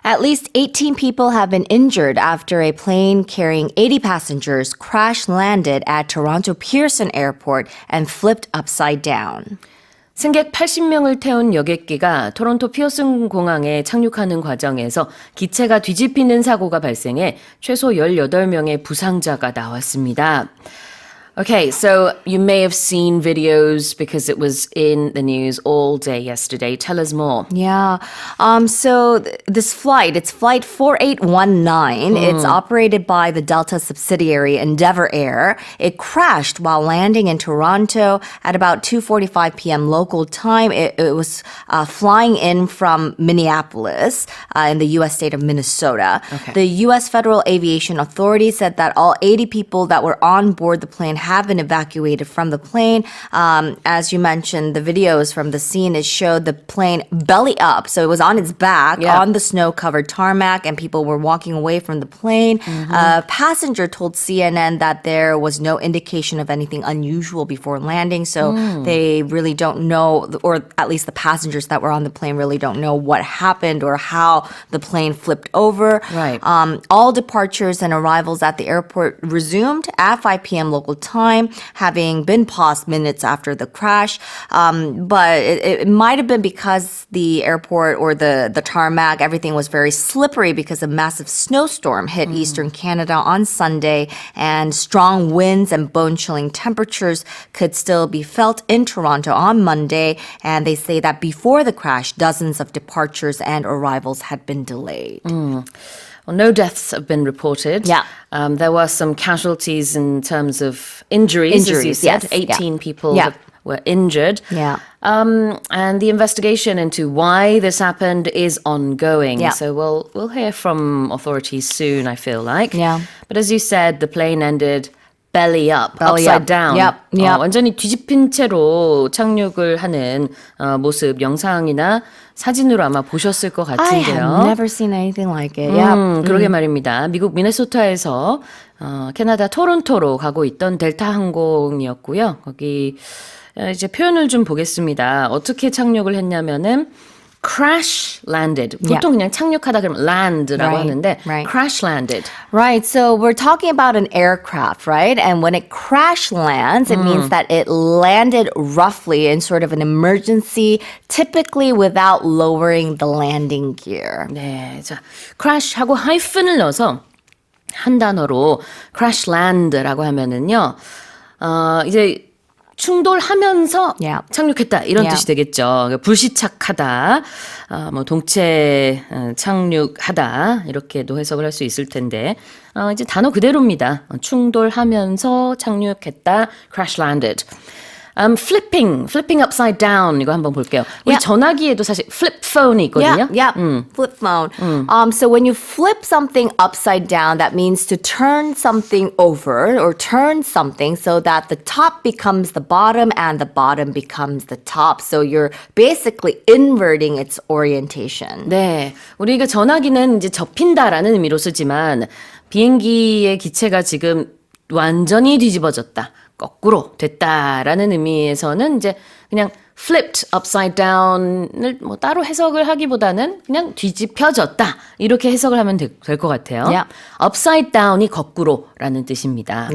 At least 18 people have been injured after a plane carrying 80 passengers crash-landed at Toronto Pearson Airport and flipped upside down. 승객 80명을 태운 여객기가 토론토 피어슨 공항에 착륙하는 과정에서 기체가 뒤집히는 사고가 발생해 최소 18명의 부상자가 나왔습니다. Okay, so you may have seen videos because it was in the news all day yesterday. Tell us more. Yeah. So this flight, it's flight 4819. It's operated by the Delta subsidiary Endeavour Air. It crashed while landing in Toronto at about 2:45 p.m. local time. It was flying in from Minneapolis in the U.S. state of Minnesota. Okay. The U.S. Federal Aviation Authority said that all 80 people that were on board the plane have been evacuated from the plane. As you mentioned, the videos from the scene, it showed the plane belly up. So it was on its back on the snow-covered tarmac, and people were walking away from the plane. A passenger told CNN that there was no indication of anything unusual before landing, so they really don't know, or at least the passengers that were on the plane really don't know what happened or how the plane flipped over. Right. All departures and arrivals at the airport resumed at 5 p.m. local time, having been paused minutes after the crash. But it might have been because the airport or the tarmac, everything was very slippery because a massive snowstorm hit eastern Canada on Sunday, and strong winds and bone-chilling temperatures could still be felt in Toronto on Monday. And they say that before the crash, dozens of departures and arrivals had been delayed. Well, no deaths have been reported. Yeah. There were some casualties in terms of injuries, as you said. Yes. 18 people Yeah. were injured. Yeah. And the investigation into why this happened is ongoing. Yeah. So we'll hear from authorities soon, I feel like. Yeah. But as you said, the plane ended belly up, Belly upside up. down. Yep. 완전히 뒤집힌 채로 착륙을 하는 모습 영상이나 사진으로 아마 보셨을 것 I 같은데요. have never seen anything like it. Yeah. 그러게 말입니다. 미국 미네소타에서 캐나다 토론토로 가고 있던 델타 항공이었고요. 거기 이제 표현을 좀 보겠습니다. 어떻게 착륙을 했냐면은 crash landed. 보통 그냥 착륙하다 그러면 land라고 하는데 crash landed. Right. So we're talking about an aircraft, right? And when it crash lands, it means that it landed roughly in sort of an emergency, typically without lowering the landing gear. 네, 자 crash하고 하이픈을 넣어서 한 단어로 crash land라고 하면은요, 이제 충돌하면서 착륙했다 이런 뜻이 되겠죠. 불시착하다, 뭐 동체 착륙하다 이렇게도 해석을 할 수 있을 텐데 이제 단어 그대로입니다. 충돌하면서 착륙했다, crash landed. flipping upside down 이거 한번 볼게요. 우리 전화기에도 사실 flip phone이 있거든요. Flip phone. So when you flip something upside down, that means to turn something over or turn something so that the top becomes the bottom and the bottom becomes the top. So you're basically inverting its orientation. 네, 우리가 전화기는 이제 접힌다라는 의미로 쓰지만 비행기의 기체가 지금 완전히 뒤집어졌다. 거꾸로 됐다라는 의미에서는 이제 그냥 flipped upside down을 뭐 따로 해석을 하기보다는 그냥 뒤집혀졌다 이렇게 해석을 하면 될 것 같아요. upside down이 거꾸로라는 뜻입니다.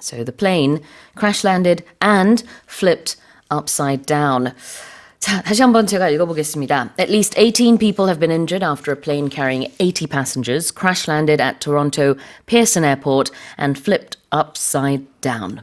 So the plane crash landed and flipped upside down. 자, 다시 한번 제가 읽어보겠습니다. At least 18 people have been injured after a plane carrying 80 passengers crash landed at Toronto Pearson Airport and flipped upside down.